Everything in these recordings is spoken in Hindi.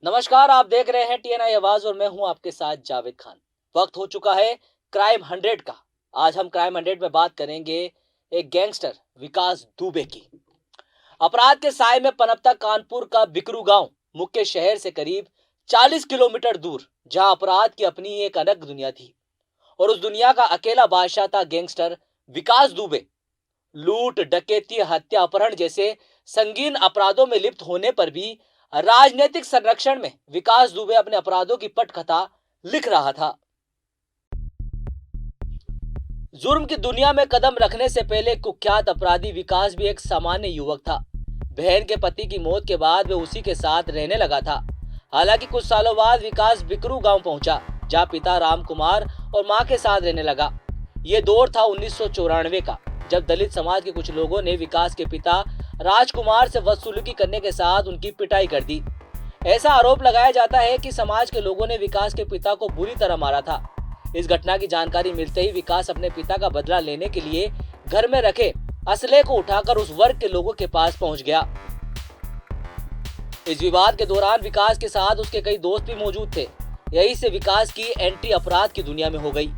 नमस्कार, आप देख रहे हैं टीएनआई आवाज और मैं हूं आपके साथ जावेद खान। वक्त हो चुका है क्राइम 100 का। आज हम क्राइम 100 में बात करेंगे एक गैंगस्टर विकास दुबे की। अपराध के साए में पनपता कानपुर का बिकरू गांव मुख्य शहर से करीब 40 किलोमीटर दूर, जहां अपराध की अपनी एक अलग दुनिया थी और उस दुनिया का अकेला बादशाह था गैंगस्टर विकास दुबे। लूट, डकैती, हत्या, अपहरण जैसे संगीन अपराधों में लिप्त होने पर भी राजनीतिक संरक्षण में विकास दुबे अपने अपराधों की पटकथा लिख रहा था। जुर्म की दुनिया में कदम रखने से पहले कुख्यात अपराधी विकास भी एक सामान्य युवक था। बहन के पति की मौत के बाद वह उसी के साथ रहने लगा था। हालांकि कुछ सालों बाद विकास बिकरू गांव पहुंचा, जहां पिता राम कुमार और मां के साथ रहने लगा। ये दौर था 1994 का, जब दलित समाज के कुछ लोगों ने विकास के पिता राजकुमार से बदसलूकी करने के साथ उनकी पिटाई कर दी। ऐसा आरोप लगाया जाता है कि समाज के लोगों ने विकास के पिता को बुरी तरह मारा था। इस घटना की जानकारी मिलते ही विकास अपने पिता का बदला लेने के लिए घर में रखे असले को उठाकर उस वर्ग के लोगों के पास पहुंच गया। इस विवाद के दौरान विकास के साथ उसके कई दोस्त भी मौजूद थे। यही से विकास की एंट्री अपराध की दुनिया में हो गई।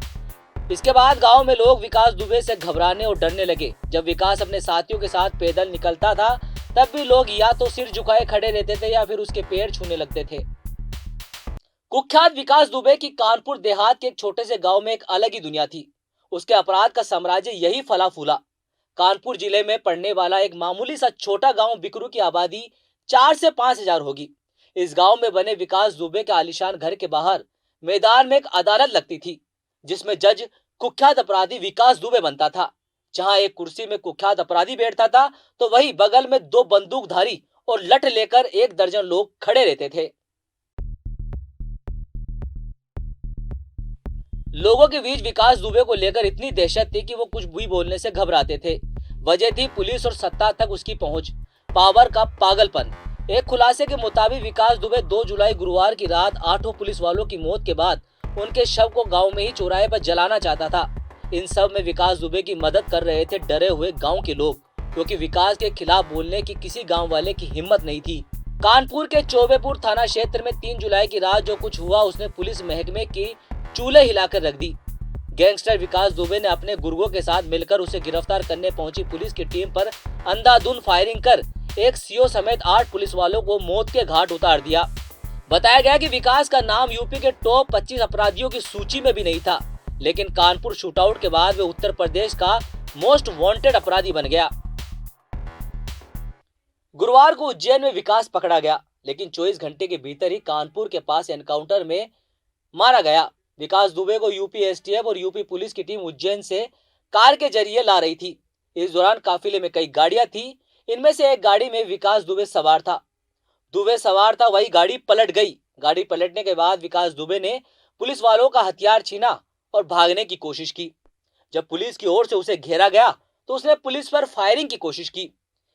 इसके बाद गांव में लोग विकास दुबे से घबराने और डरने लगे। जब विकास अपने साथियों के साथ पैदल निकलता था, तब भी लोग या तो सिर झुकाए खड़े रहते थे या फिर उसके पैर छूने लगते थे। कुख्यात विकास दुबे की कानपुर देहात के एक छोटे से गांव में एक अलग ही दुनिया थी। उसके अपराध का साम्राज्य यही फला फूला। कानपुर जिले में पड़ने वाला एक मामूली सा छोटा गांव बिकरू की आबादी 4 से 5 हजार होगी। इस गांव में बने विकास दुबे के आलीशान घर के बाहर मैदान में एक अदालत लगती थी, जिसमें जज कुख्यात अपराधी विकास दुबे बनता था। जहां एक कुर्सी में कुख्यात अपराधी बैठता था, तो वही बगल में 2 बंदूकधारी और लठ लेकर 1 दर्जन लोग खड़े रहते थे। लोगों के बीच विकास दुबे को लेकर इतनी दहशत थी कि वो कुछ भी बोलने से घबराते थे। वजह थी पुलिस और सत्ता तक उसकी पहुंच, पावर का पागलपन। एक खुलासे के मुताबिक विकास दुबे 2 जुलाई गुरुवार की रात 8 पुलिस वालों की मौत के बाद उनके शव को गांव में ही चौराहे पर जलाना चाहता था। इन सब में विकास दुबे की मदद कर रहे थे डरे हुए गांव के लोग, क्योंकि विकास के खिलाफ बोलने की किसी गांव वाले की हिम्मत नहीं थी। कानपुर के चौबेपुर थाना क्षेत्र में 3 जुलाई की रात जो कुछ हुआ, उसने पुलिस महकमे की चूल्हे हिलाकर रख दी। गैंगस्टर विकास दुबे ने अपने गुर्गों के साथ मिलकर उसे गिरफ्तार करने पहुंची पुलिस की टीम पर अंधाधुंध फायरिंग कर एक सीओ समेत 8 पुलिस वालों को मौत के घाट उतार दिया। बताया गया कि विकास का नाम यूपी के टॉप 25 अपराधियों की सूची में भी नहीं था, लेकिन कानपुर शूटआउट के बाद वे उत्तर प्रदेश का मोस्ट वांटेड अपराधी बन गया। गुरुवार को उज्जैन में विकास पकड़ा गया, लेकिन 24 घंटे के भीतर ही कानपुर के पास एनकाउंटर में मारा गया। विकास दुबे को यूपी एसटीएफ और यूपी पुलिस की टीम उज्जैन से कार के जरिए ला रही थी। इस दौरान काफिले में कई गाड़ियां थी। इनमें से एक गाड़ी में विकास दुबे सवार था। वही गाड़ी पलट गई। गाड़ी पलटने के बाद विकास दुबे ने पुलिस वालों का हथियार छीना और भागने की कोशिश की। जब पुलिस की ओर से उसे घेरा गया, तो उसने पुलिस पर फायरिंग की कोशिश की।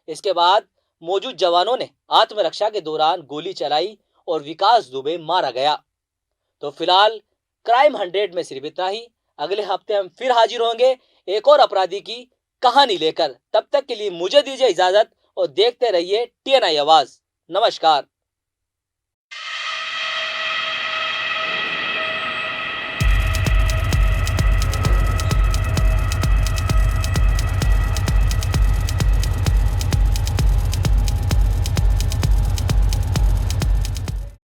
इसके बाद मौजूद जवानों ने आत्मरक्षा के दौरान गोली चलाई और विकास दुबे मारा गया। तो फिलहाल क्राइम 100 में सिर्फ इतना ही। अगले हफ्ते हम फिर हाजिर होंगे एक और अपराधी की कहानी लेकर। तब तक के लिए मुझे दीजिए इजाजत और देखते रहिए टीएनआई आवाज। नमस्कार।